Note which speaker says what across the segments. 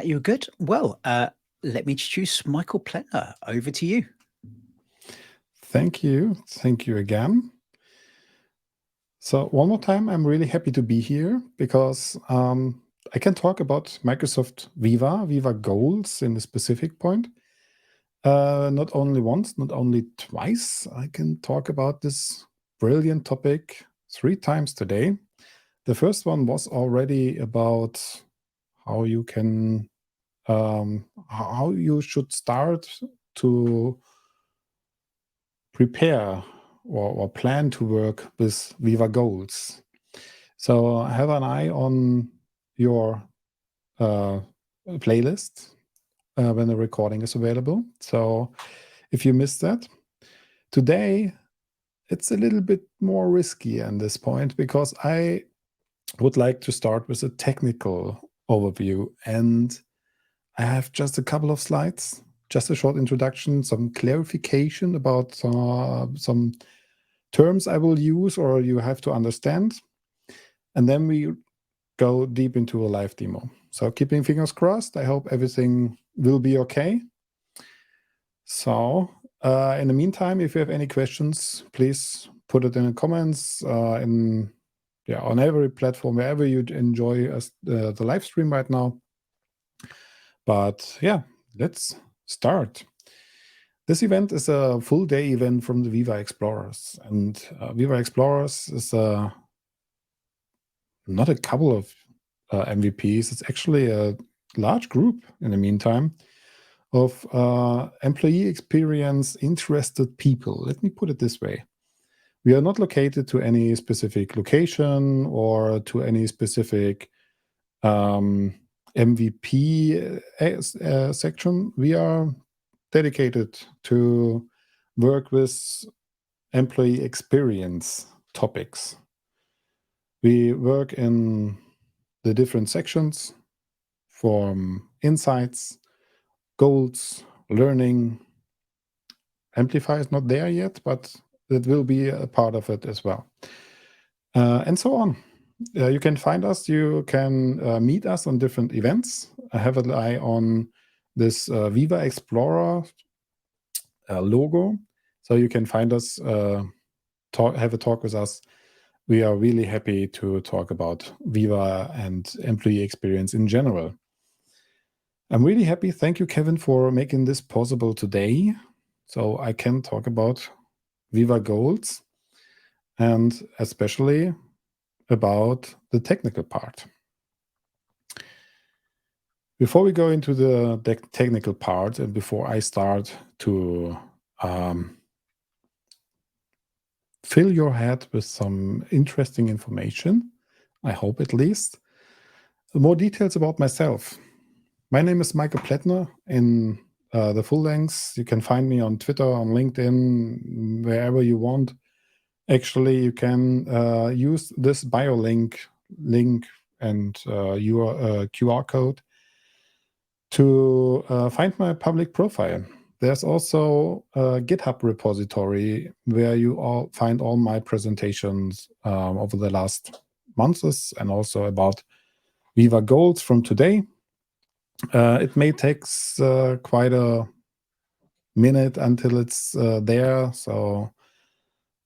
Speaker 1: You're good. Well, let me introduce Michael Plettner. Over to you.
Speaker 2: Thank you. Thank you again. So one more time, I'm really happy to be here because I can talk about Microsoft Viva Goals in a specific point. Not only once, not only twice. I can talk about this brilliant topic 3 times today. The first one was already about how you can, how you should start to prepare or plan to work with Viva Goals. So have an eye on your playlist when the recording is available. So if you missed that, today it's a little bit more risky at this point because I would like to start with a technical overview, and I have just a couple of slides, just a short introduction, some clarification about some terms I will use or you have to understand. And then we go deep into a live demo. So keeping fingers crossed, I hope everything will be okay. So in the meantime, if you have any questions, please put it in the comments on every platform, wherever you enjoy the live stream right now. But yeah, let's start. This event is a full day event from the Viva Explorers, and Viva Explorers is not a couple of MVPs. It's actually a large group in the meantime of employee experience interested people. Let me put it this way. We are not located to any specific location or to any specific MVP section. We are dedicated to work with employee experience topics. We work in the different sections from insights, goals, learning. Amplify is not there yet, but it will be a part of it as well. And so on. You can find us, you can meet us on different events. I have an eye on this Viva Explorer logo. So you can find us, have a talk with us. We are really happy to talk about Viva and employee experience in general. I'm really happy. Thank you, Kevin, for making this possible today. So I can talk about Viva Goals and especially about the technical part. Before we go into the technical part and before I start to fill your head with some interesting information, I hope at least, more details about myself. My name is Michael Plettner. In the full length, you can find me on Twitter, on LinkedIn, wherever you want. Actually, you can use this bio link and your QR code to find my public profile. There's also a GitHub repository where you all find all my presentations over the last months and also about Viva Goals from today. It may take quite a minute until it's there. So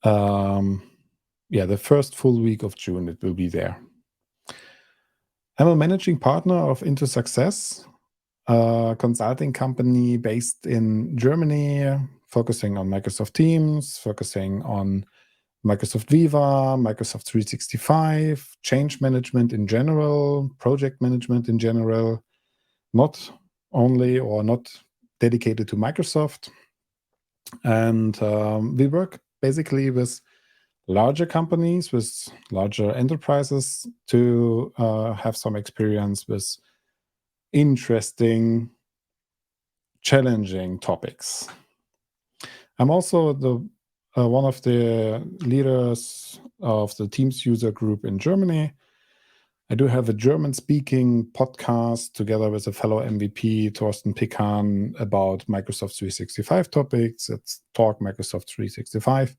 Speaker 2: the first full week of June, it will be there. I'm a managing partner of Into Success, a consulting company based in Germany, focusing on Microsoft Teams, focusing on Microsoft Viva, Microsoft 365, change management in general, project management in general, not only or not dedicated to Microsoft. And we work basically with larger companies, with larger enterprises to have some experience with interesting, challenging topics. I'm also one of the leaders of the Teams user group in Germany. I do have a German-speaking podcast together with a fellow MVP, Thorsten Pikan, about Microsoft 365 topics. It's Talk Microsoft 365.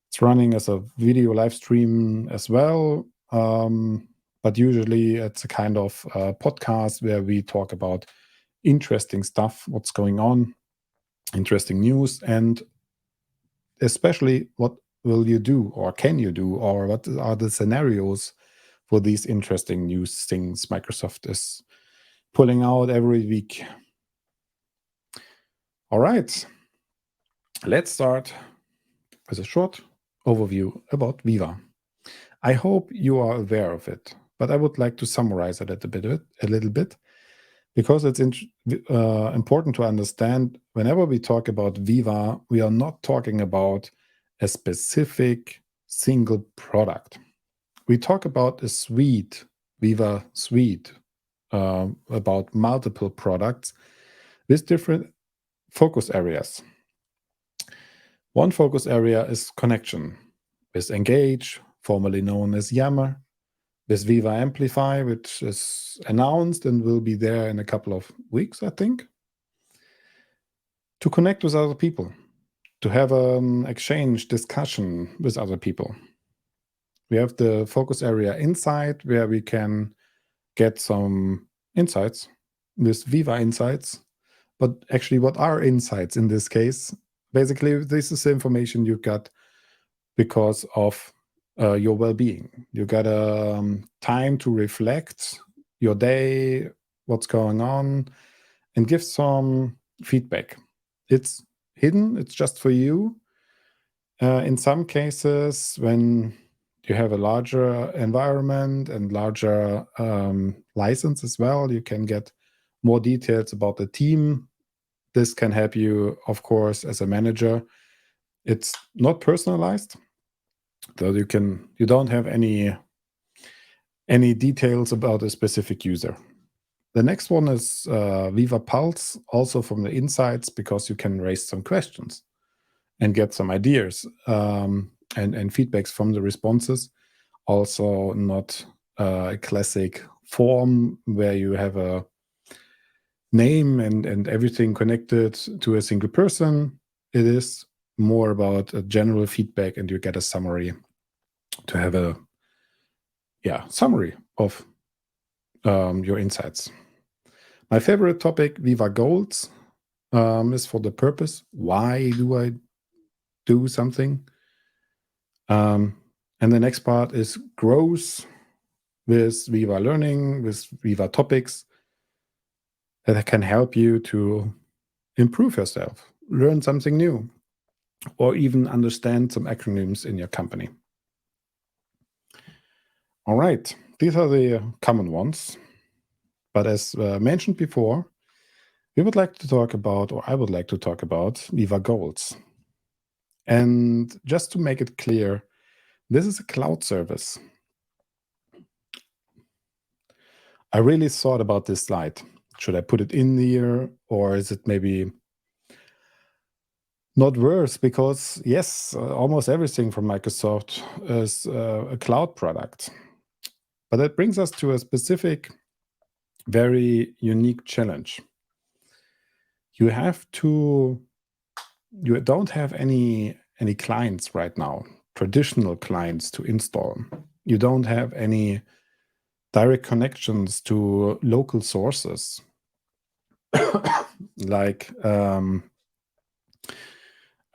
Speaker 2: It's running as a video live stream as well. but usually it's a kind of podcast where we talk about interesting stuff, what's going on, interesting news, and especially what will you do or can you do, or what are the scenarios for these interesting news things Microsoft is pulling out every week. All right, let's start with a short overview about Viva. I hope you are aware of it, but I would like to summarize it a little bit, because it's important to understand whenever we talk about Viva, we are not talking about a specific single product. We talk about a suite, Viva suite, about multiple products with different focus areas. One focus area is connection, with Engage, formerly known as Yammer, with Viva Amplify, which is announced and will be there in a couple of weeks, I think, to connect with other people, to have an exchange, discussion with other people. We have the focus area Insight, where we can get some insights with Viva Insights. But actually, what are insights in this case? Basically, this is the information you got because of your well-being. You got time to reflect your day, what's going on, and give some feedback. It's hidden, it's just for you. In some cases, when you have a larger environment and larger license as well, you can get more details about the team. This can help you, of course, as a manager. It's not personalized, so you don't have any details about a specific user. The next one is Viva Pulse, also from the insights, because you can raise some questions and get some ideas and feedbacks from the responses. Also not a classic form where you have a name and everything connected to a single person. It is more about a general feedback, and you get a summary to have a summary of your insights. My favorite topic, Viva Goals, is for the purpose. Why do I do something? And the next part is growth with Viva Learning, with Viva Topics that can help you to improve yourself, learn something new, or even understand some acronyms in your company. All right, these are the common ones. But as mentioned before, we would like to talk about, or I would like to talk about, Viva Goals. And just to make it clear, this is a cloud service. I really thought about this slide. Should I put it in here, or is it maybe not worse? Because yes, almost everything from Microsoft is a cloud product. But that brings us to a specific, very unique challenge. You don't have any clients right now, traditional clients to install. You don't have any direct connections to local sources like I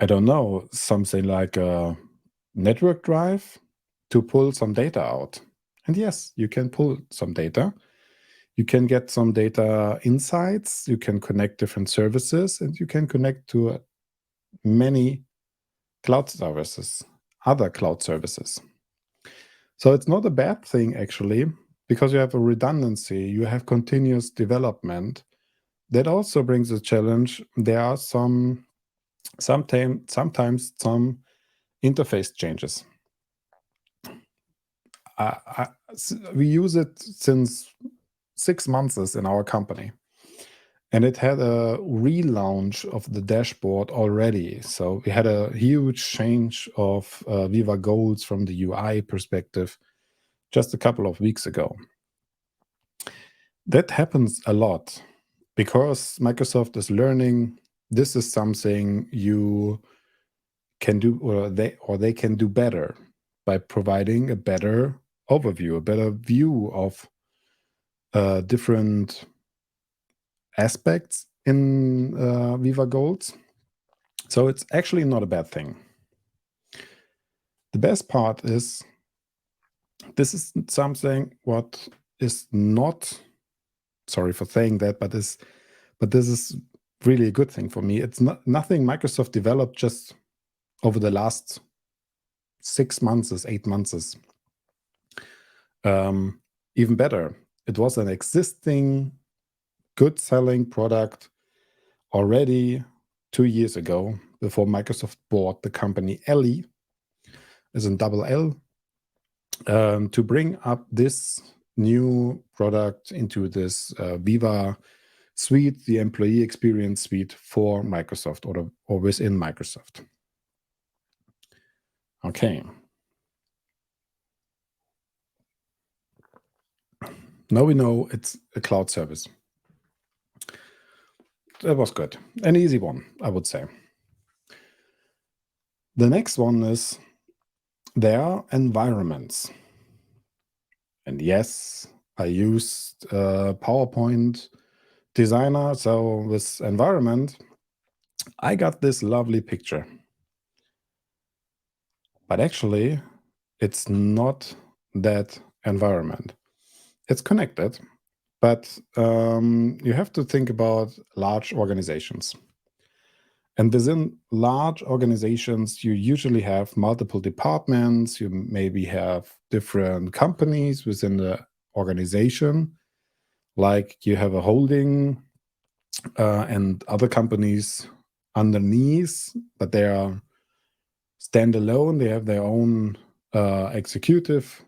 Speaker 2: don't know, something like a network drive to pull some data out. And yes, you can pull some data. You can get some data insights. You can connect different services, and you can connect to many cloud services, other cloud services. So it's not a bad thing, actually, because you have a redundancy, you have continuous development. That also brings a challenge. There are sometimes some interface changes. We use it since 6 months in our company, and it had a relaunch of the dashboard already. So we had a huge change of Viva Goals from the UI perspective just a couple of weeks ago. That happens a lot because Microsoft is learning this is something you can do, or they can do better by providing a better overview, a better view of different aspects in Viva Goals. So it's actually not a bad thing. The best part is this is something what is not, sorry for saying that, but this is really a good thing for me. It's not nothing Microsoft developed just over the last 6 months, 8 months. Even better, it was an existing good selling product already 2 years ago, before Microsoft bought the company Ellie, as in double L, to bring up this new product into this Viva suite, the employee experience suite for Microsoft, or within Microsoft. Okay. Now we know it's a cloud service. That was good. An easy one, I would say. The next one is their environments. And yes, I used PowerPoint Designer. So with environment, I got this lovely picture. But actually, it's not that environment. It's connected, but you have to think about large organizations. And within large organizations, you usually have multiple departments. You maybe have different companies within the organization, like you have a holding and other companies underneath, but they are standalone. They have their own executive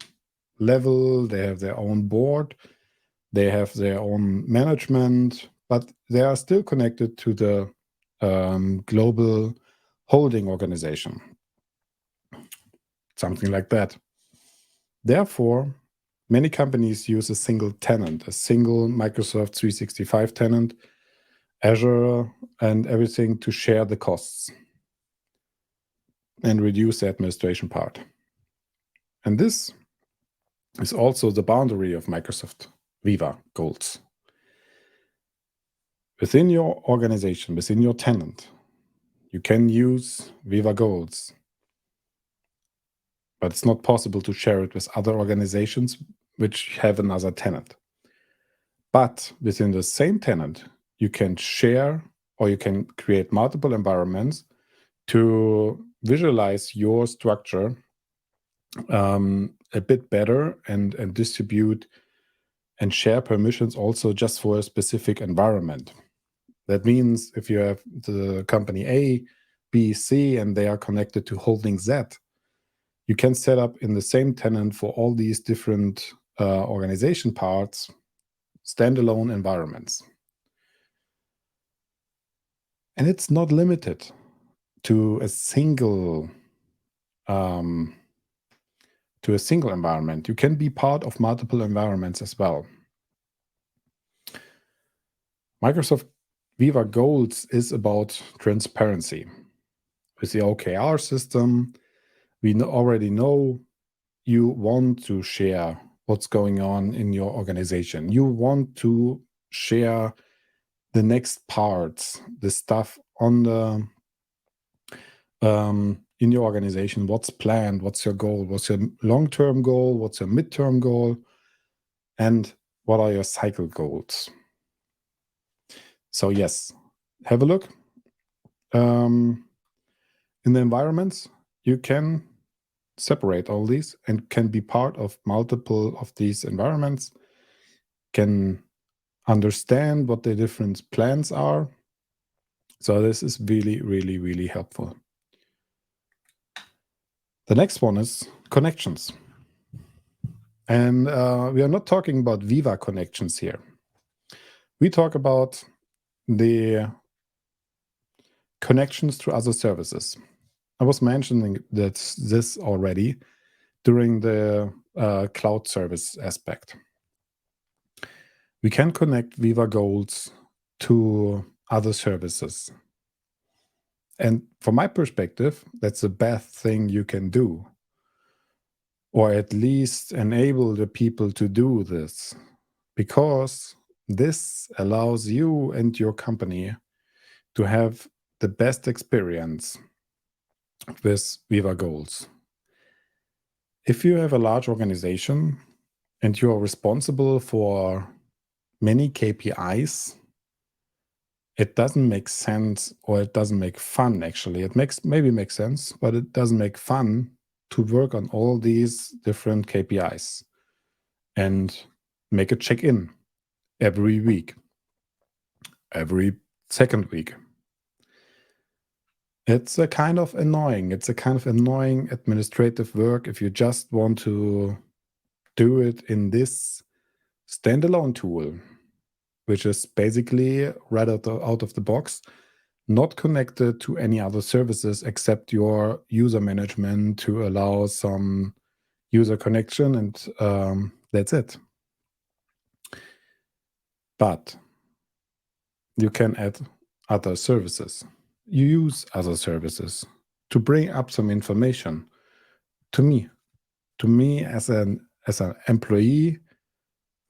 Speaker 2: level, they have their own board, they have their own management, but they are still connected to the global holding organization, something like that. Therefore, many companies use a single tenant, a single Microsoft 365 tenant, Azure, and everything to share the costs and reduce the administration part. And this is also the boundary of Microsoft Viva Goals. Within your organization, within your tenant, you can use Viva Goals, but it's not possible to share it with other organizations which have another tenant. But within the same tenant, you can share, or you can create multiple environments to visualize your structure a bit better and distribute and share permissions also just for a specific environment. That means if you have the company A, B, C, and they are connected to holding Z, you can set up in the same tenant for all these different organization parts, standalone environments. And it's not limited to a single environment. You can be part of multiple environments as well. Microsoft Viva Goals is about transparency. With the OKR system, we already know you want to share what's going on in your organization. You want to share the next parts, the stuff on the in your organization, what's planned, what's your goal, what's your long-term goal, what's your midterm goal, and what are your cycle goals. So yes, have a look. In the environments, you can separate all these and can be part of multiple of these environments, can understand what the different plans are. So this is really, really, really helpful. The next one is connections. And we are not talking about Viva connections here. We talk about the connections to other services. I was mentioning this already during the cloud service aspect. We can connect Viva Goals to other services. And from my perspective, that's the best thing you can do. or at least enable the people to do this, because this allows you and your company to have the best experience with Viva Goals. If you have a large organization and you are responsible for many KPIs, it doesn't make sense, or it doesn't make fun, actually. It maybe makes sense, but it doesn't make fun to work on all these different KPIs and make a check-in every week, every second week. It's a kind of annoying. It's a kind of annoying administrative work if you just want to do it in this standalone tool, which is basically right out of the box, not connected to any other services except your user management to allow some user connection, and that's it. But you can add other services. You use other services to bring up some information to me as an employee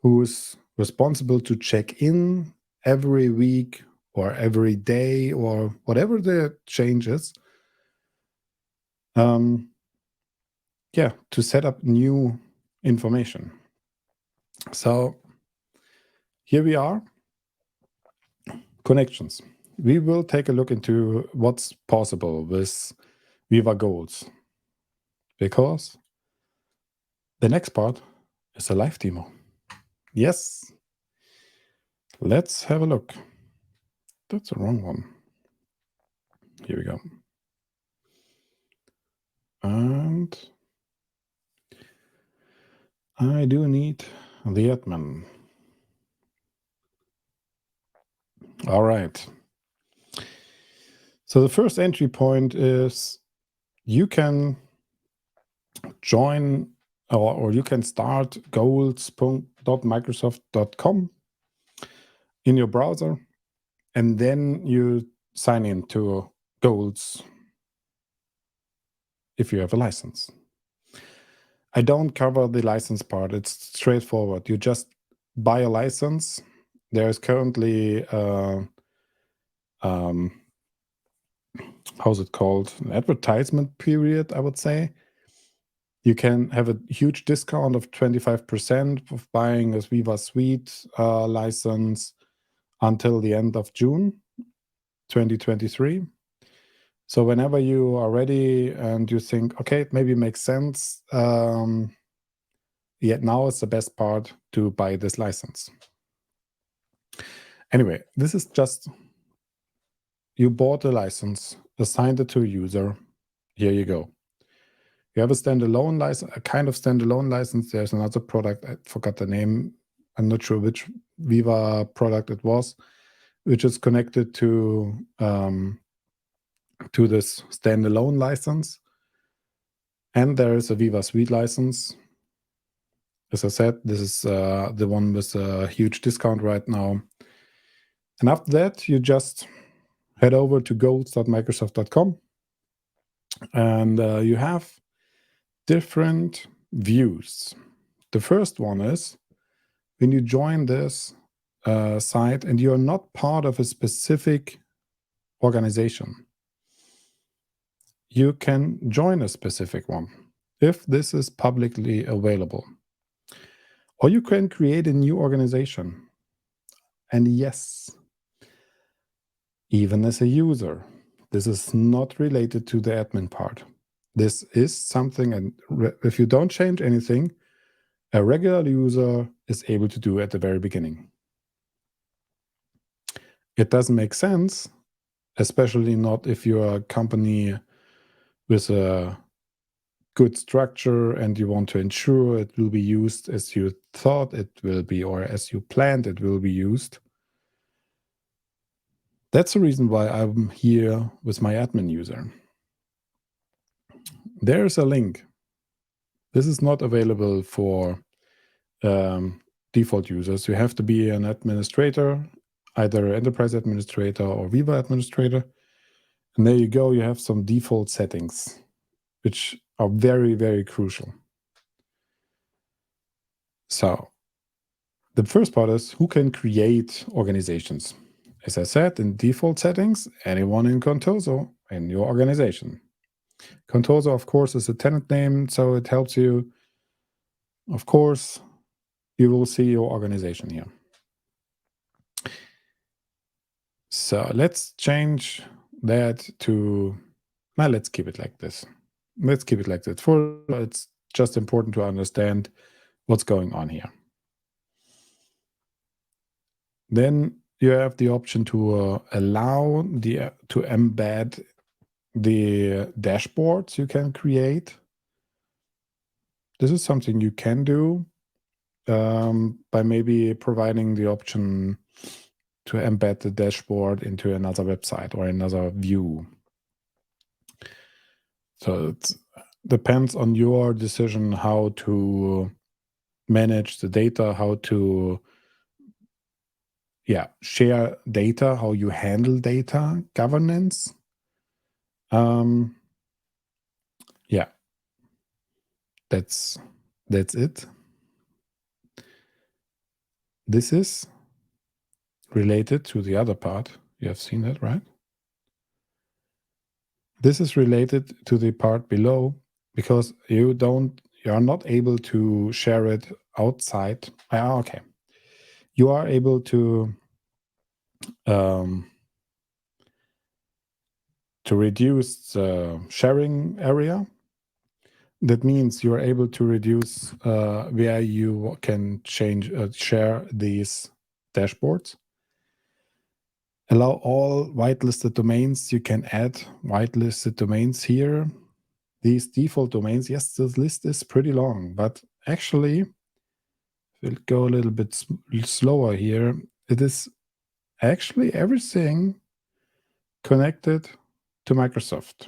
Speaker 2: who's responsible to check in every week or every day or whatever the change is. To set up new information. So here we are, connections. We will take a look into what's possible with Viva Goals, because the next part is a live demo. Yes, let's have a look. That's the wrong one. Here we go. And I do need the admin. All right. So the first entry point is you can join or you can start goals.microsoft.com in your browser, and then you sign in to Goals if you have a license. I don't cover the license part. It's straightforward. You just buy a license. There's currently how's it called? An advertisement period, I would say. You can have a huge discount of 25% of buying a Viva Suite license until the end of June 2023. So whenever you are ready and you think, okay, it maybe makes sense, yet now it's the best part to buy this license. Anyway, this is just, you bought a license, assigned it to a user, here you go. You have a standalone license, a kind of standalone license. There's another product, I forgot the name. I'm not sure which Viva product it was, which is connected to this standalone license. And there is a Viva Suite license. As I said, this is the one with a huge discount right now. And after that, you just head over to goals.microsoft.com, and you have different views. The first one is when you join this site and you're not part of a specific organization, you can join a specific one if this is publicly available. Or you can create a new organization. And yes, even as a user, this is not related to the admin part. This is something, and if you don't change anything, a regular user is able to do at the very beginning. It doesn't make sense, especially not if you're a company with a good structure and you want to ensure it will be used as you thought it will be, or as you planned it will be used. That's the reason why I'm here with my admin user. There's a link. This is not available for default users. You have to be an administrator, either enterprise administrator or Viva administrator. And there you go. You have some default settings, which are very, very crucial. So the first part is who can create organizations. As I said, in default settings, anyone in Contoso in your organization. Contoso, of course, is a tenant name, so it helps you. Of course, you will see your organization here. So let's change that to, well, let's keep it like this. Let's keep it like that. For it's just important to understand what's going on here. Then you have the option to allow to embed the dashboards you can create. This is something you can do by maybe providing the option to embed the dashboard into another website or another view. So it depends on your decision how to manage the data, how to share data, how you handle data governance. Yeah, that's it. This is related to the other part. You have seen that, right? This is related to the part below because you are not able to share it outside. Okay. You are able to reduce the sharing area. That means you are able to reduce where you can share these dashboards. Allow all whitelisted domains. You can add whitelisted domains here. These default domains, yes, this list is pretty long, but actually, we'll go a little bit slower here. It is actually everything connected to Microsoft.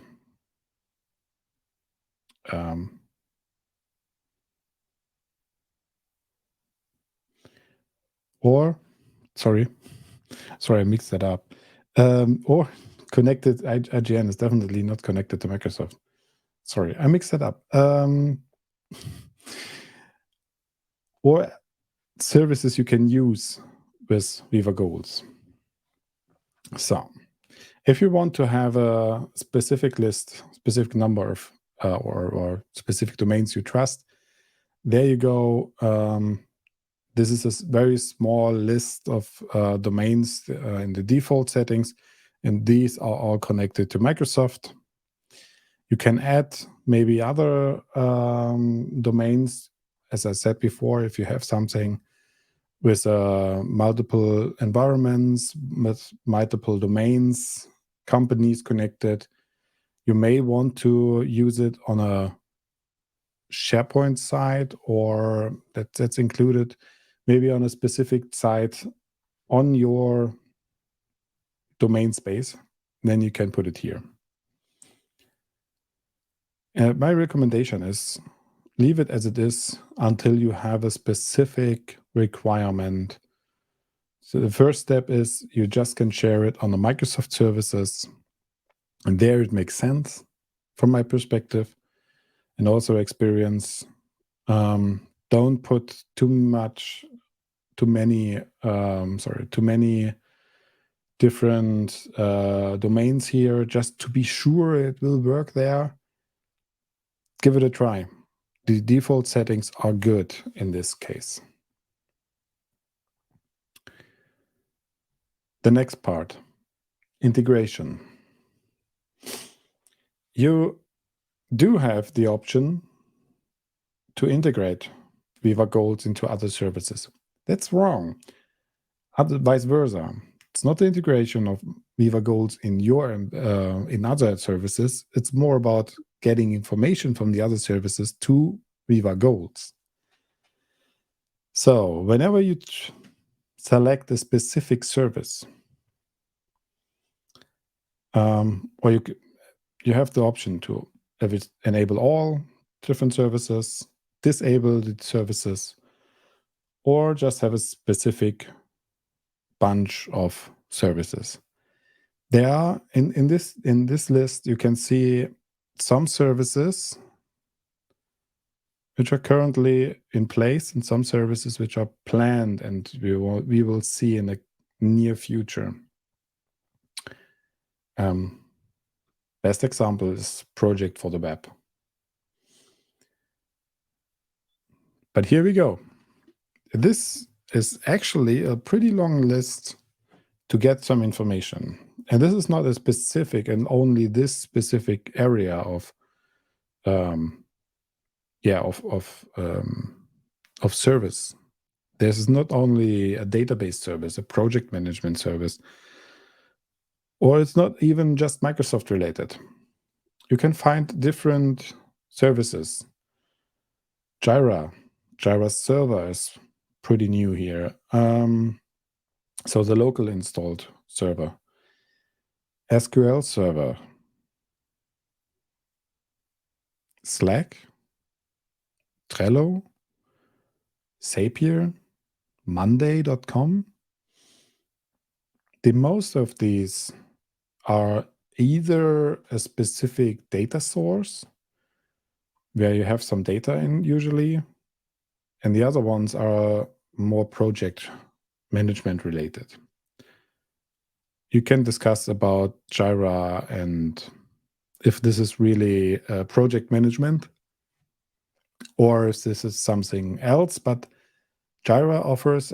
Speaker 2: Sorry, I mixed that up. Or connected, IGN is definitely not connected to Microsoft. Sorry, I mixed that up. Or services you can use with Viva Goals. So, if you want to have a specific list, specific number of or specific domains you trust, there you go. This is a very small list of domains in the default settings, and these are all connected to Microsoft. You can add maybe other domains, as I said before, if you have something with multiple environments, with multiple domains, companies connected. You may want to use it on a SharePoint site, or that's included maybe on a specific site on your domain space. Then you can put it here. My recommendation is leave it as it is until you have a specific requirement. So the first step is you just can share it on the Microsoft services. And there it makes sense from my perspective and also experience. Don't put too many different domains here just to be sure it will work there. Give it a try. The default settings are good in this case. The next part, integration. You do have the option to integrate Viva Goals into other services. That's wrong. Vice versa. It's not the integration of Viva Goals in your in other services. It's more about getting information from the other services to Viva Goals. So whenever you select a specific service, or you have the option to enable all different services, disable the services, or just have a specific bunch of services. There are in this list you can see some services which are currently in place, and some services which are planned and we will see in the near future. Best example is Project for the Web. But here we go. This is actually a pretty long list to get some information. And this is not a specific and only this specific area of service. There's not only a database service, a project management service, or it's not even just Microsoft related. You can find different services. Jira server is pretty new here. So the local installed server. SQL server. Slack. Trello. Zapier. Monday.com. The most of these are either a specific data source where you have some data in usually, and the other ones are more project management related. You can discuss about Jira and if this is really project management or if this is something else, but Jira offers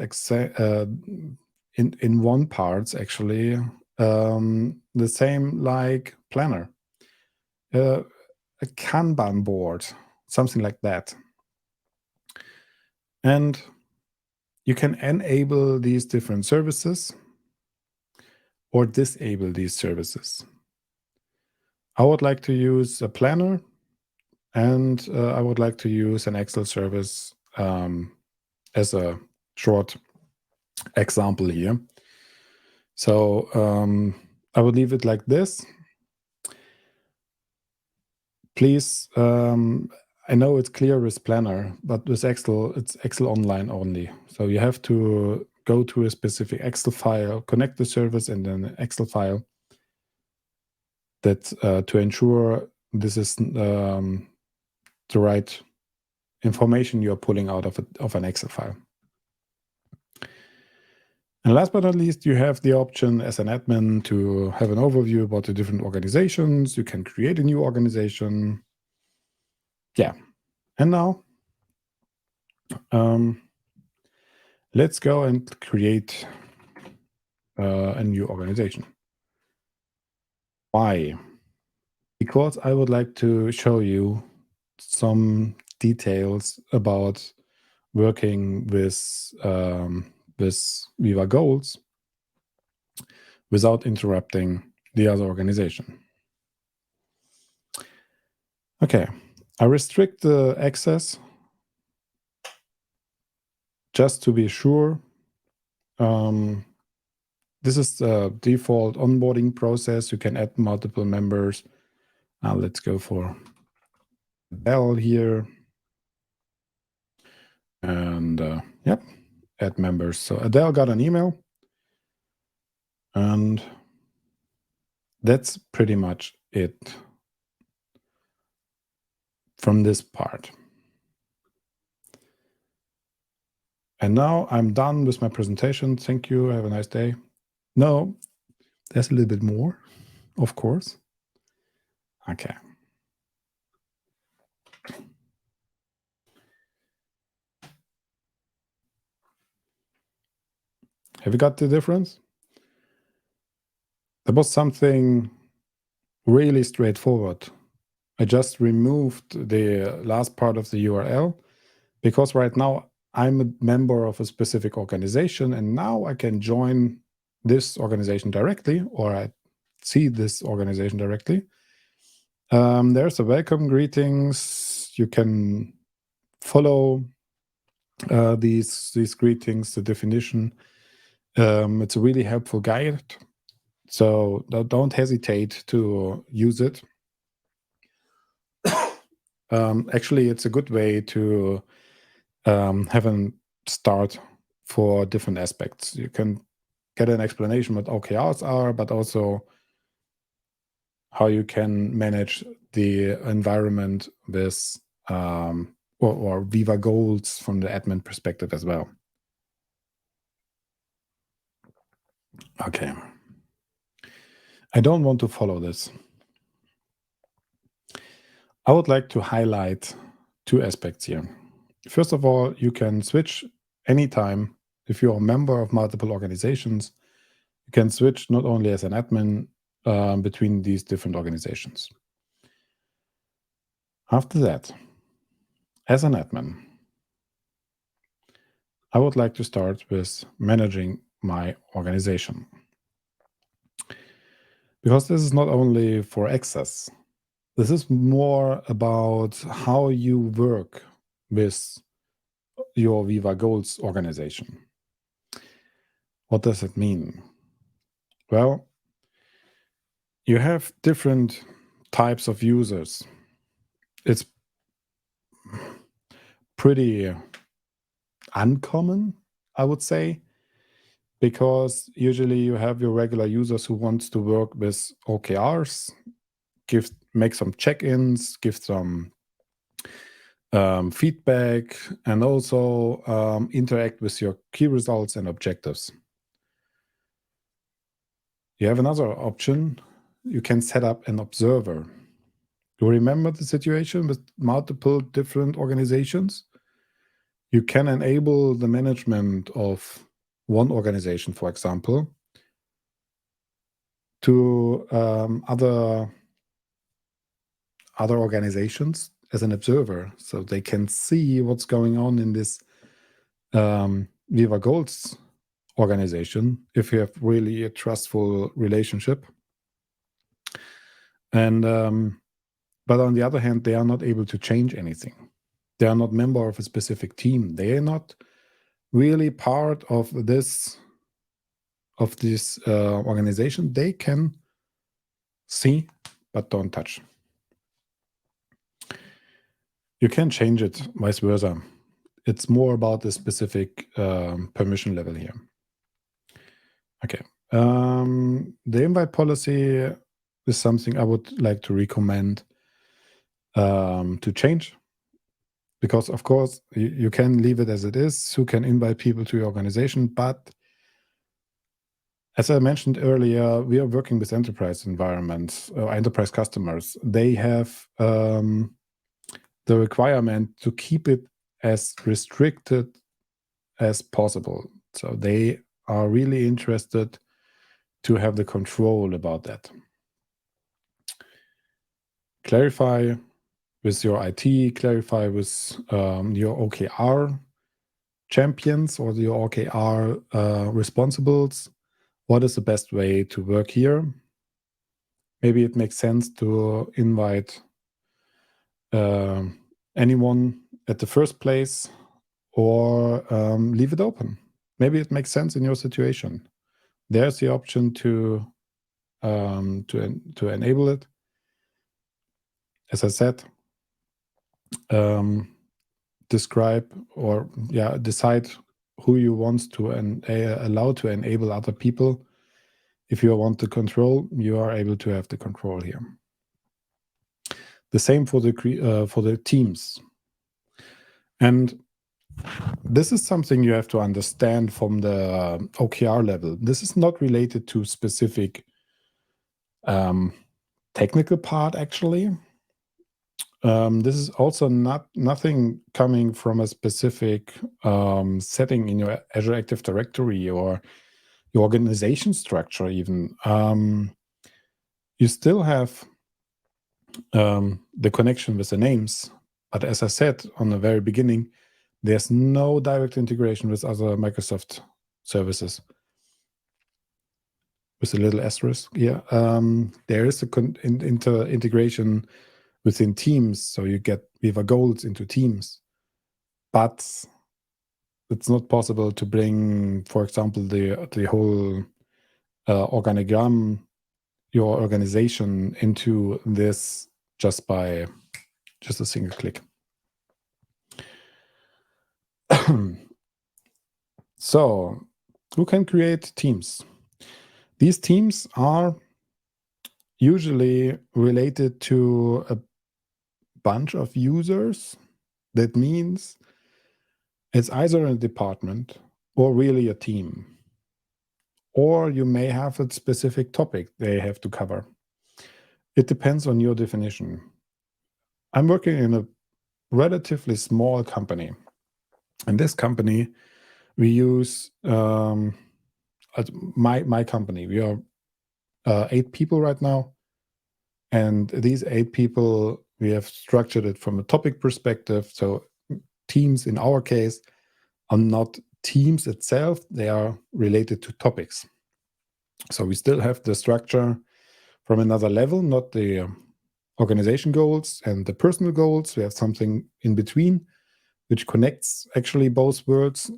Speaker 2: in one part actually the same like Planner, a Kanban board, something like that. And you can enable these different services or disable these services. I would like to use a planner, and I would like to use an Excel service as a short example here. So I would leave it like this. Please, I know it's clear with Planner, but with Excel, it's Excel Online only. So you have to go to a specific Excel file, connect the service and then an Excel file that to ensure this is the right information you're pulling out of an Excel file. And last but not least, you have the option as an admin to have an overview about the different organizations. You can create a new organization. Yeah. And now, let's go and create a new organization. Why? Because I would like to show you some details about working with Viva Goals without interrupting the other organization. Okay, I restrict the access just to be sure. This is the default onboarding process. You can add multiple members. Let's go for Bell here. And yep, add members. So Adele got an email. And that's pretty much it from this part. And now I'm done with my presentation. Thank you. Have a nice day. No, there's a little bit more, of course. Okay. Have you got the difference? There was something really straightforward. I just removed the last part of the URL because right now I'm a member of a specific organization and now I can join this organization directly, or I see this organization directly. There's a welcome greetings. You can follow these greetings, the definition. It's a really helpful guide. So don't hesitate to use it. Actually, it's a good way to have a start for different aspects. You can get an explanation what OKRs are, but also how you can manage the environment with or Viva Goals from the admin perspective as well. Okay. I don't want to follow this. I would like to highlight two aspects here. First of all, you can switch anytime. If you're a member of multiple organizations, you can switch not only as an admin between these different organizations. After that, as an admin, I would like to start with managing my organization. Because this is not only for access, this is more about how you work with your Viva Goals organization. What does it mean? Well, you have different types of users. It's pretty uncommon, I would say, because usually you have your regular users who wants to work with OKRs, make some check-ins, give some feedback, and also interact with your key results and objectives. You have another option. You can set up an observer. You remember the situation with multiple different organizations? You can enable the management of one organization, for example, to other organizations as an observer, so they can see what's going on in this Viva Goals organization if you have really a trustful relationship. And but on the other hand, they are not able to change anything. They are not member of a specific team. They are not really part of this organization. They can see but don't touch. You can change it vice versa. It's more about the specific permission level here. Okay. The invite policy is something I would like to recommend to change, because of course you can leave it as it is. You can invite people to your organization, but as I mentioned earlier, we are working with enterprise environments, enterprise customers. They have the requirement to keep it as restricted as possible. So they are really interested to have the control about that. Clarify with your IT, clarify with your OKR champions or your OKR responsibles. What is the best way to work here? Maybe it makes sense to invite anyone at the first place, or leave it open. Maybe it makes sense in your situation. There's the option to enable it. As I said, decide who you want to allow to enable other people. If you want the control, you are able to have the control here. The same for the teams. And this is something you have to understand from the OKR level. This is not related to specific technical part, actually. This is also nothing coming from a specific setting in your Azure Active Directory or your organization structure even. You still have the connection with the names, but as I said on the very beginning, there's no direct integration with other Microsoft services. With a little asterisk here, there is a integration within Teams, so you get Viva Goals into Teams, but it's not possible to bring, for example, the whole organigram, your organization, into this just by a single click. So, who can create teams? These teams are usually related to a bunch of users. That means it's either a department or really a team. Or you may have a specific topic they have to cover. It depends on your definition. I'm working in a relatively small company. In this company, we use my company. We are 8 people right now. And these 8 people, we have structured it from a topic perspective. So teams, in our case, are not teams itself. They are related to topics. So we still have the structure from another level, not the organization goals and the personal goals. We have something in between, which connects actually both worlds.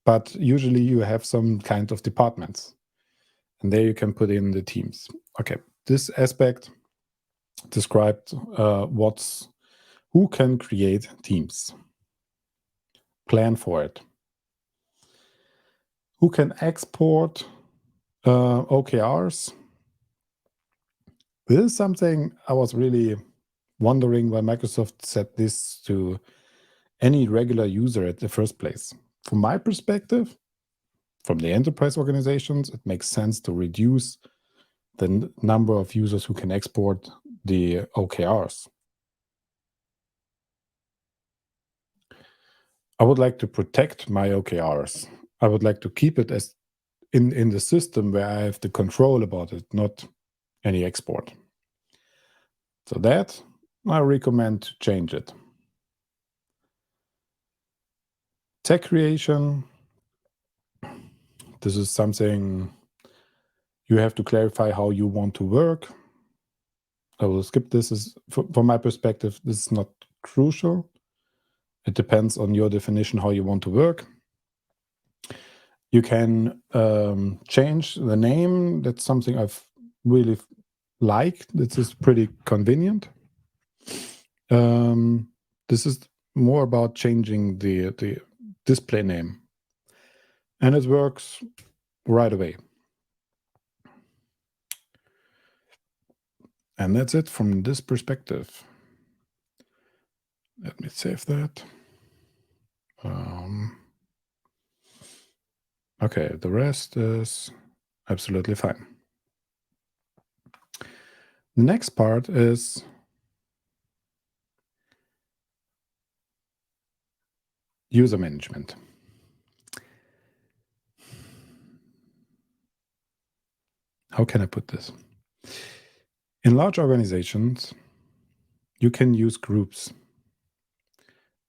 Speaker 2: But usually you have some kind of departments. And there you can put in the teams. Okay, this aspect described who can create teams, plan for it, who can export OKRs. This is something I was really wondering why Microsoft said this to any regular user at the first place. From my perspective, from the enterprise organizations, it makes sense to reduce the number of users who can export the OKRs. I would like to protect my OKRs. I would like to keep it as in the system where I have the control about it, not any export. So that I recommend to change it. Tech creation. This is something you have to clarify how you want to work. I will skip this. From my perspective, this is not crucial. It depends on your definition how you want to work. You can change the name. That's something I've really liked. This is pretty convenient. This is more about changing the display name. And it works right away. And that's it from this perspective. Let me save that. Okay, the rest is absolutely fine. The next part is user management. How can I put this? In large organizations, you can use groups,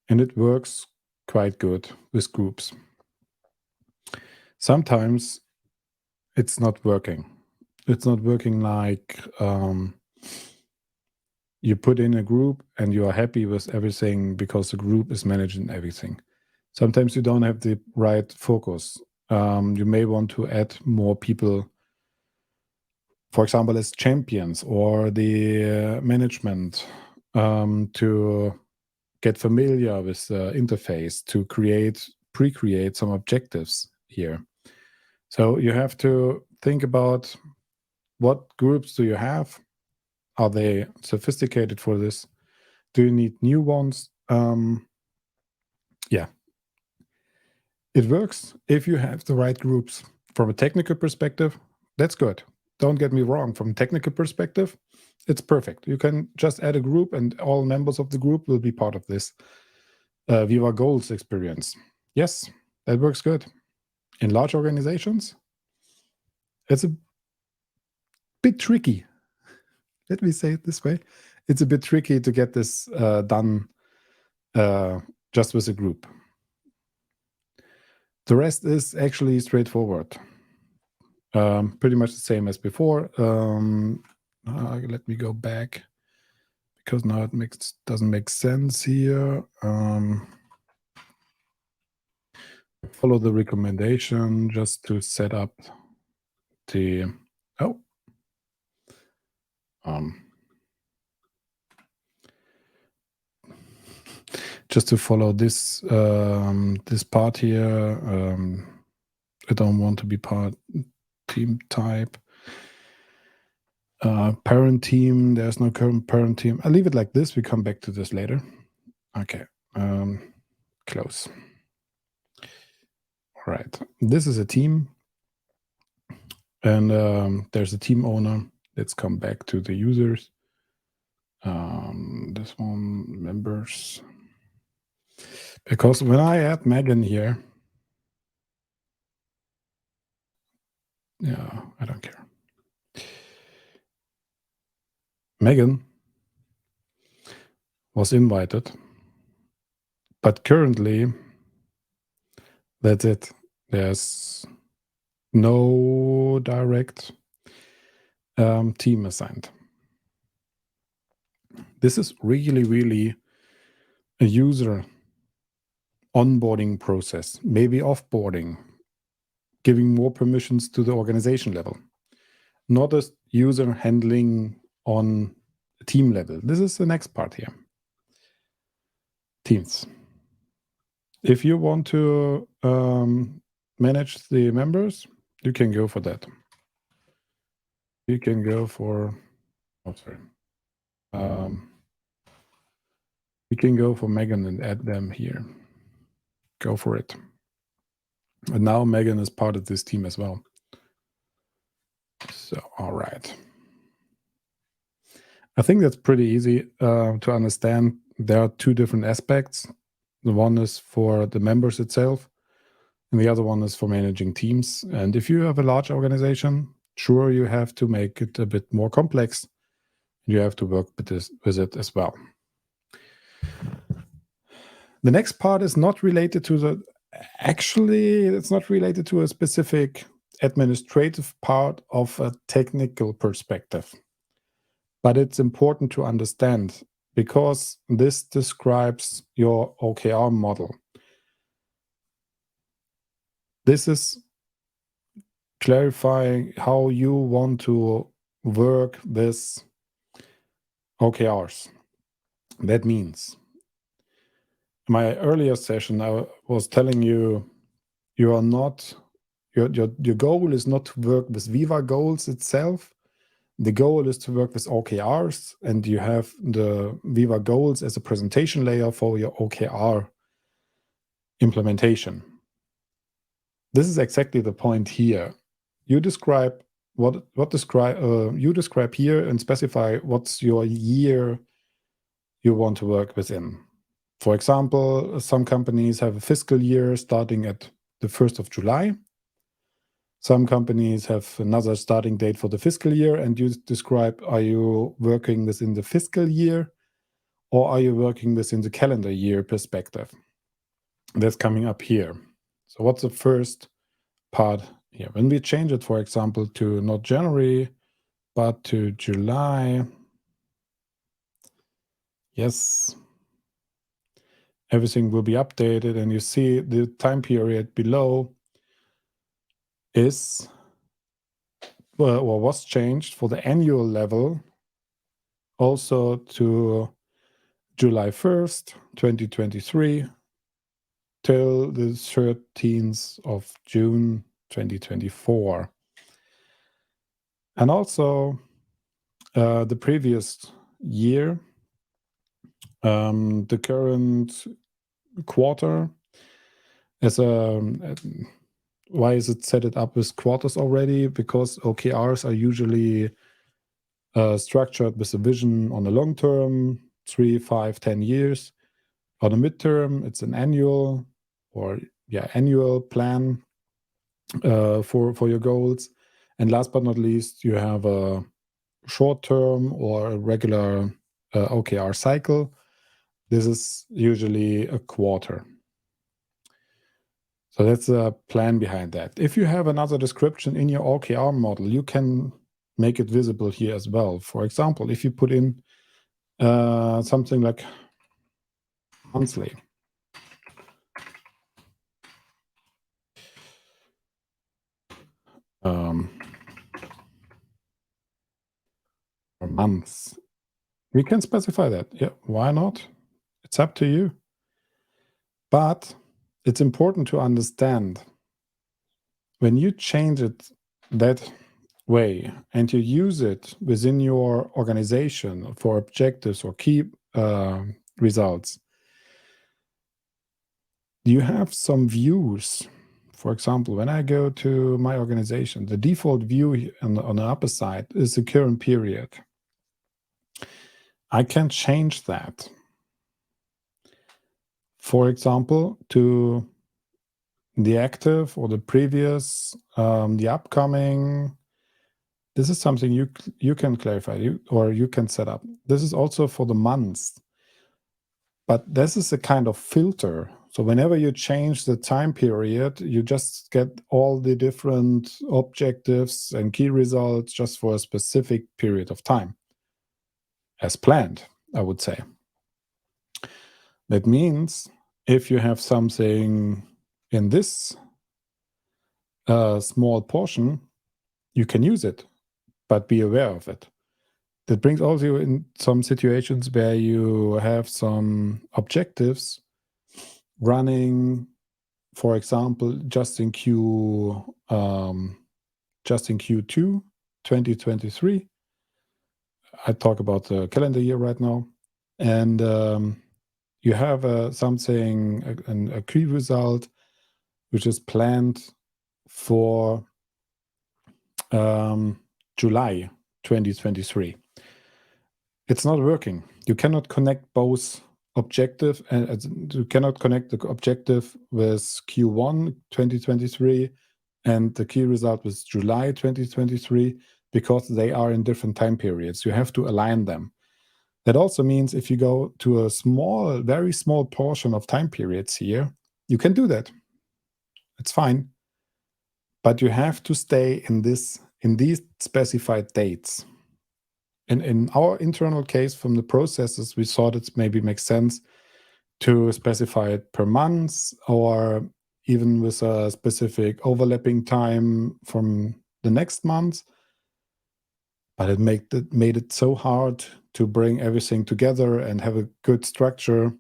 Speaker 2: and it works quite good with groups. Sometimes it's not working. It's not working like you put in a group and you are happy with everything because the group is managing everything. Sometimes you don't have the right focus. You may want to add more people, for example, as champions or the management to get familiar with the interface, to pre-create some objectives here. So you have to think about what groups do you have? Are they sophisticated for this? Do you need new ones? Yeah. It works if you have the right groups. From a technical perspective, that's good. Don't get me wrong. From a technical perspective, it's perfect. You can just add a group and all members of the group will be part of this Viva Goals experience. Yes, that works good. In large organizations, it's a bit tricky. Let me say it this way. It's a bit tricky to get this done just with a group. The rest is actually straightforward. Pretty much the same as before. Let me go back because now it doesn't make sense here. Follow the recommendation just to set up the just to follow this this part here. I don't want to be part team type. Parent team, there's no current parent team. I'll leave it like this. We come back to this later. Okay, close. All right, this is a team, and there's a team owner. Let's come back to the users. This one, members. Because when I add Megan here, yeah, I don't care. Megan was invited, but currently, that's it. There's no direct team assigned. This is really a user onboarding process, maybe offboarding, giving more permissions to the organization level, not a user handling on team level. This is the next part here. Teams. If you want to manage the members, you can go for that. You can go for, you can go for Megan and add them here. Go for it. And now Megan is part of this team as well. So, all right. I think that's pretty easy to understand. There are two different aspects. The one is for the members itself, and the other one is for managing teams. And if you have a large organization, sure, you have to make it a bit more complex. You have to work with it as well. The next part is not related to the, actually, it's not related to a specific administrative part of a technical perspective. But it's important to understand because this describes your OKR model. This is clarifying how you want to work with OKRs. That means, in my earlier session, I was telling you, you are not, your goal is not to work with Viva Goals itself. The goal is to work with OKRs, and you have the Viva Goals as a presentation layer for your OKR implementation. This is exactly the point here. You describe you describe here and specify what's your year you want to work within. For example, some companies have a fiscal year starting at the 1st of July. Some companies have another starting date for the fiscal year, and you describe, are you working within the fiscal year or are you working within the calendar year perspective? That's coming up here. So what's the first part here? When we change it, for example, to not January, but to July, yes, everything will be updated, and you see the time period below is, or was changed for the annual level also to July 1st, 2023 till the 13th of June, 2024. And also the previous year, the current quarter, as a, why is it set it up with quarters already? Because OKRs are usually structured with a vision on the long term, 3, 5, 10 years. On the midterm, it's an annual annual plan for your goals. And last but not least, you have a short term or a regular OKR cycle. This is usually a quarter. So that's a plan behind that. If you have another description in your OKR model, you can make it visible here as well. For example, if you put in something like monthly, or months, you can specify that. Yeah, why not? It's up to you. But it's important to understand when you change it that way and you use it within your organization for objectives or key results, you have some views. For example, when I go to my organization, the default view on the upper side is the current period. I can change that. For example, to the active or the previous, the upcoming. This is something you can clarify or you can set up. This is also for the months. But this is a kind of filter. So whenever you change the time period, you just get all the different objectives and key results just for a specific period of time, as planned, I would say. That means if you have something in this small portion, you can use it, but be aware of it. That brings also in some situations where you have some objectives running, for example, just in Q2 2023. I talk about the calendar year right now, and you have something, a key result, which is planned for July 2023. It's not working. You cannot connect both objective, and you cannot connect the objective with Q1 2023 and the key result with July 2023 because they are in different time periods. You have to align them. That also means if you go to a small, very small portion of time periods here, you can do that. It's fine. But you have to stay in these specified dates. And in our internal case from the processes, we thought it maybe makes sense to specify it per month or even with a specific overlapping time from the next month. But it made it so hard to bring everything together and have a good structure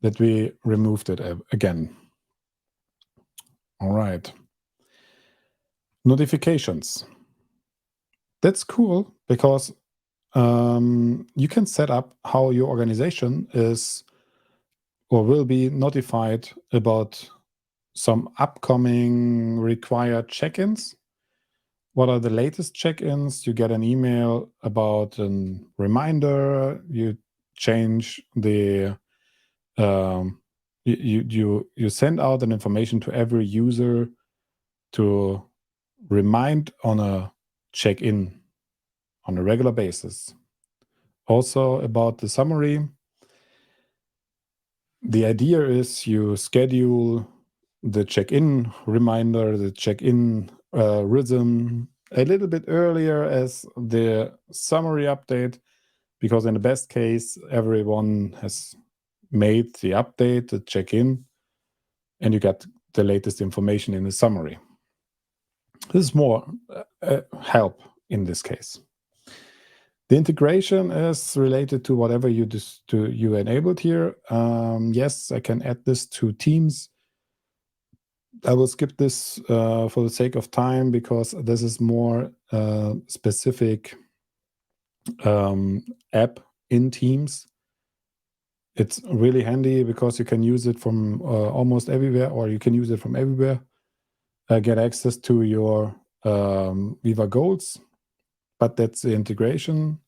Speaker 2: that we removed it again. All right. Notifications. That's cool because you can set up how your organization is or will be notified about some upcoming required check-ins. What are the latest check-ins? You get an email about a reminder. You change the you send out an information to every user to remind on a check-in on a regular basis. Also about the summary, the idea is you schedule the check-in reminder, the check-in rhythm a little bit earlier as the summary update, because in the best case, everyone has made the update, the check-in, and you get the latest information in the summary. This is more help in this case. The integration is related to whatever you enabled here. Yes, I can add this to Teams. I will skip this for the sake of time because this is more specific app in Teams. It's really handy because you can use it from almost everywhere, or you can use it from everywhere. Get access to your Viva Goals, but that's the integration.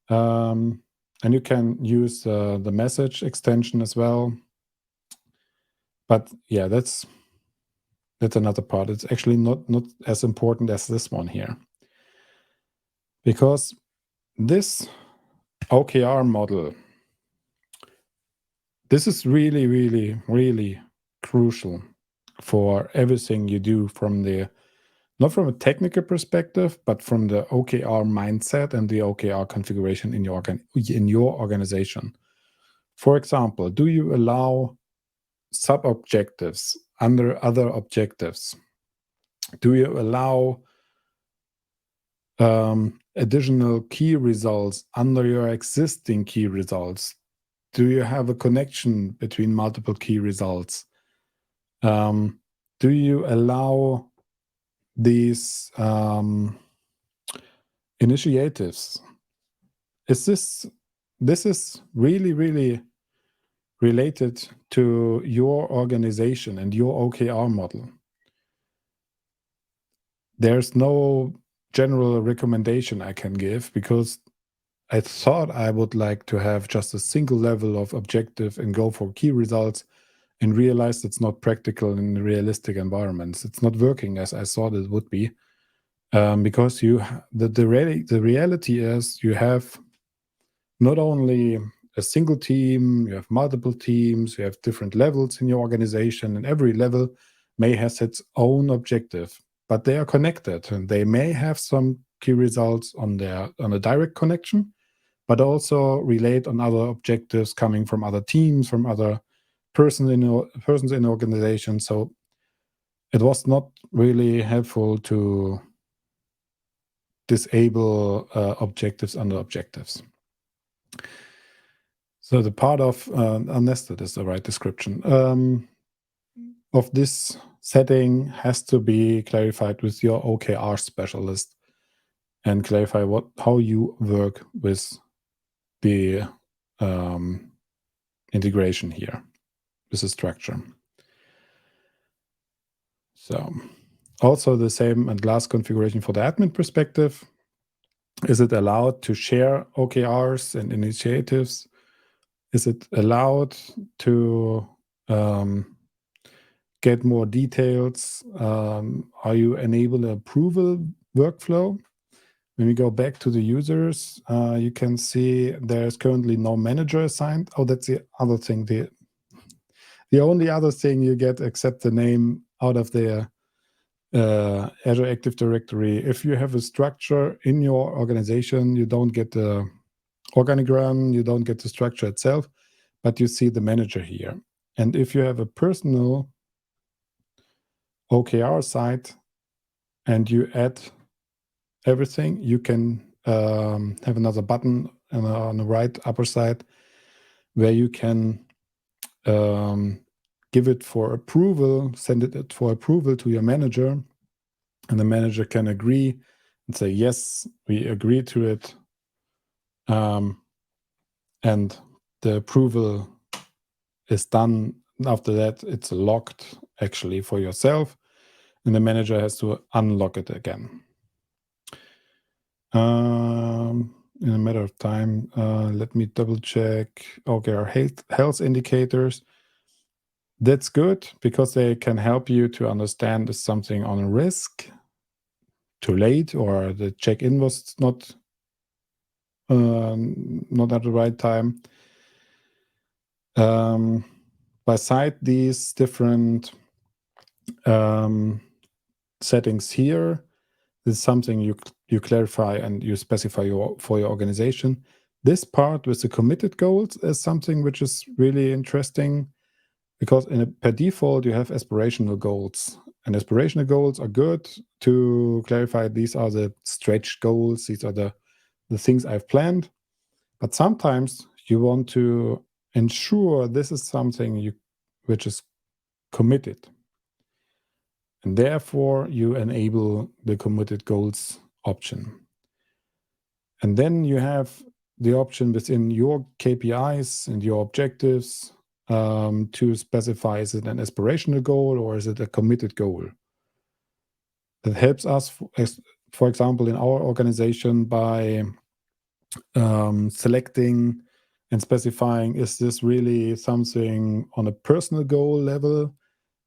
Speaker 2: And you can use the message extension as well. But yeah, that's another part. It's actually not as important as this one here. Because this OKR model, this is really, really, really crucial for everything you do from not from a technical perspective, but from the OKR mindset and the OKR configuration in your organization. For example, do you allow sub-objectives under other objectives? Do you allow additional key results under your existing key results? Do you have a connection between multiple key results? Do you allow these initiatives? This is really, really related to your organization and your OKR model. There's no general recommendation I can give, because I thought I would like to have just a single level of objective and go for key results, and realized it's not practical in realistic environments. It's not working as I thought it would be, because the reality is you have not only a single team, you have multiple teams, you have different levels in your organization, and every level may have its own objective, but they are connected, and they may have some key results on a direct connection, but also relate on other objectives coming from other teams, from other persons in the organization. So it was not really helpful to disable objectives under objectives. So the part of unnested is the right description of this setting has to be clarified with your OKR specialist, and clarify how you work with the integration here, with the structure. So also the same and last configuration for the admin perspective. Is it allowed to share OKRs and initiatives? Is it allowed to get more details? Are you enable an approval workflow? When we go back to the users, you can see there's currently no manager assigned. Oh, that's the other thing. The only other thing you get, except the name out of the Azure Active Directory, if you have a structure in your organization, you don't get the organigram, you don't get the structure itself, but you see the manager here. And if you have a personal OKR site and you add everything, you can have another button on the right upper side where you can give it for approval, send it for approval to your manager, and the manager can agree and say, yes, we agree to it. And the approval is done. After that, it's locked actually for yourself, and the manager has to unlock it again. In a matter of time, let me double check. Okay, our health indicators. That's good, because they can help you to understand is something on a risk, too late, or the check-in was not at the right time. Beside these different settings here, this is something you clarify and you specify for your organization. This part with the committed goals is something which is really interesting, because per default you have aspirational goals, and aspirational goals are good to clarify these are the stretch goals, these are the things I've planned. But sometimes you want to ensure this is something which is committed, and therefore you enable the committed goals option. And then you have the option within your KPIs and your objectives to specify, is it an aspirational goal or is it a committed goal? That helps us, for example, in our organization by selecting and specifying, is this really something on a personal goal level,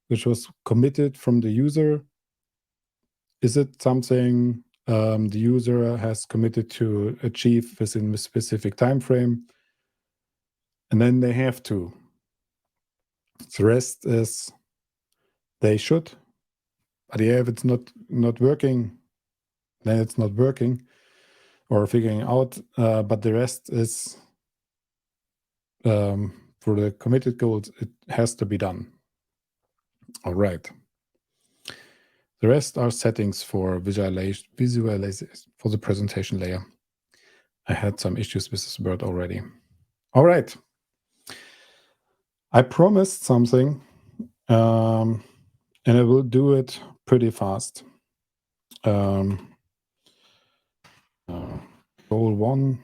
Speaker 2: which was committed from the user? Is it something the user has committed to achieve within a specific time frame? And then they have to. The rest is they should. But yeah, if it's not working, then it's not working or figuring out. But the rest is for the committed goals, it has to be done. All right. The rest are settings for visualization for the presentation layer. I had some issues with this word already. All right. I promised something, and I will do it pretty fast. Goal 1.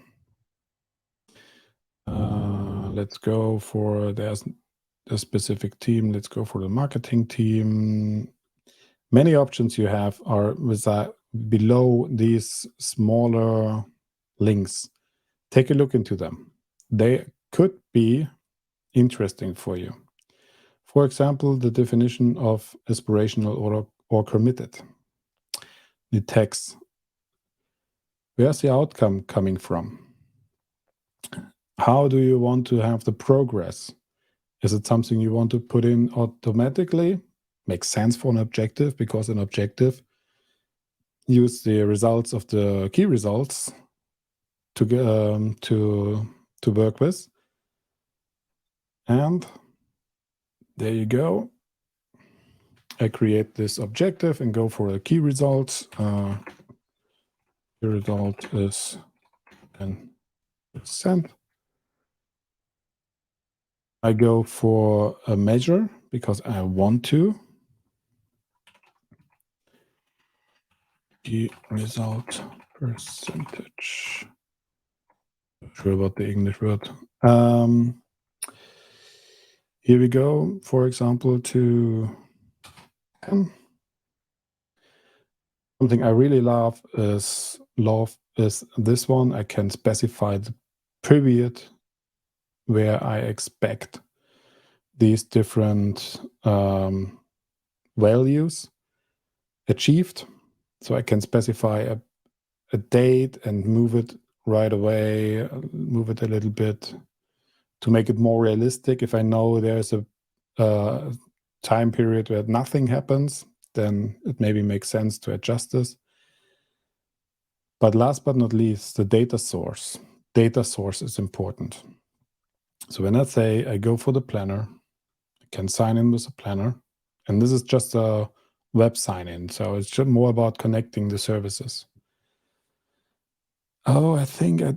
Speaker 2: let's go for, there's a specific team. Let's go for the marketing team. Many options you have are below these smaller links. Take a look into them. They could be interesting for you. For example, the definition of aspirational or committed. The text. Where's the outcome coming from? How do you want to have the progress? Is it something you want to put in automatically? Makes sense for an objective, because an objective use the results of the key results to work with. And there you go. I create this objective and go for the key results. The result is 10%. I go for a measure because I want to. Key result percentage. Not sure about the English word. Here we go, for example, to 10. Something I really love is this one. I can specify the period where I expect these different values achieved. So I can specify a date and move it right away, move it a little bit to make it more realistic. If I know there's a time period where nothing happens, then it maybe makes sense to adjust this. But last but not least, the data source. Data source is important. So when I say I go for the planner, I can sign in with a planner. And this is just a web sign-in. So it's just more about connecting the services. Oh, I think I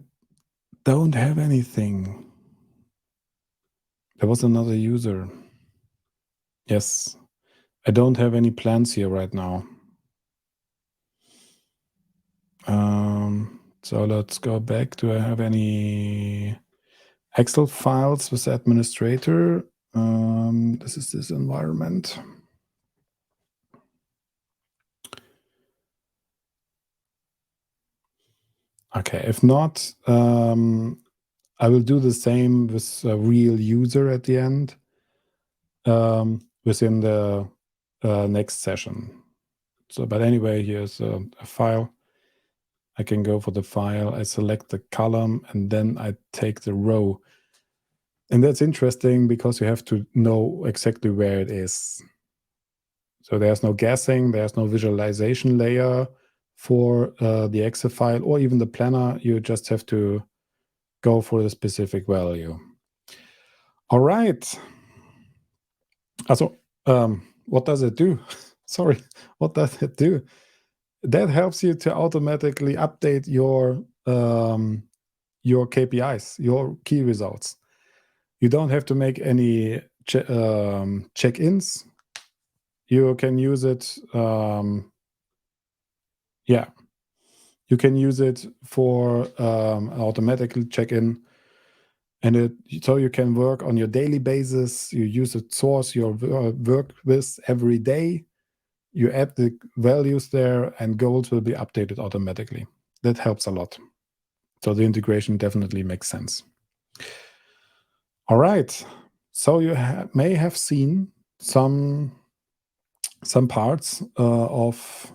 Speaker 2: don't have anything. There was another user. Yes, I don't have any plans here right now. So let's go back. Do I have any Excel files with administrator? This is this environment. Okay, if not, I will do the same with a real user at the end within the next session. So, but anyway, here's a file. I can go for the file, I select the column, and then I take the row. And that's interesting because you have to know exactly where it is. So there's no guessing, there's no visualization layer for the Excel file or even the planner. You just have to go for the specific value. All right. Also, what does it do? Sorry, what does it do? That helps you to automatically update your KPIs, your key results. You don't have to make any check-ins. You can use it. Yeah, you can use it for automatically check-in, and so you can work on your daily basis. You use a source you work with every day. You add the values there, and goals will be updated automatically. That helps a lot. So the integration definitely makes sense. All right. So you may have seen some parts of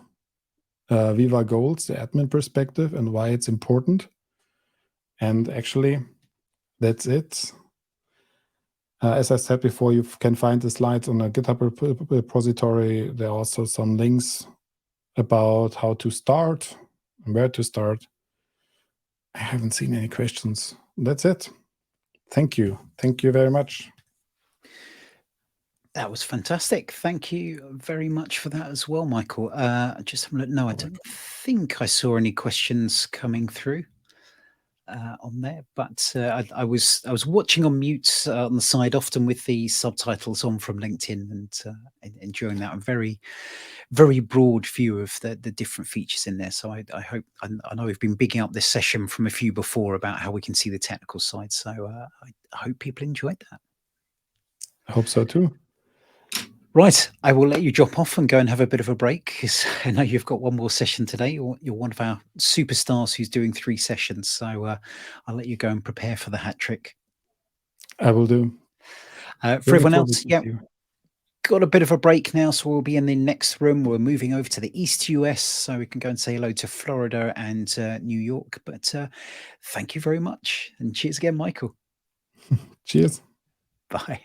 Speaker 2: Viva Goals, the admin perspective, and why it's important. And actually, that's it. As I said before, you can find the slides on a GitHub repository. There are also some links about how to start and where to start. I haven't seen any questions. That's it. Thank you. Thank you very much.
Speaker 1: That was fantastic. Thank you very much for that as well, Michael. Just have a look. No, I don't think I saw any questions coming through. on there. But I was watching on mute on the side, often with the subtitles on from LinkedIn, and enjoying that. A very broad view of the different features in there. So I hope I know we've been bigging up this session from a few before about how we can see the technical side. So I hope people enjoyed that.
Speaker 2: I hope so too.
Speaker 1: Right, I will let you drop off and go and have a bit of a break, because I know you've got one more session today. You're one of our superstars who's doing 3 sessions, so I'll let you go and prepare for the hat trick.
Speaker 2: I will do.
Speaker 1: For
Speaker 2: Looking
Speaker 1: everyone
Speaker 2: forward
Speaker 1: else,
Speaker 2: to
Speaker 1: yeah,
Speaker 2: see you.
Speaker 1: got a bit of a break now, so we'll be in the next room. We're moving over to the East US, so we can go and say hello to Florida and New York. But thank you very much, and cheers again, Michael.
Speaker 2: Cheers.
Speaker 1: Bye.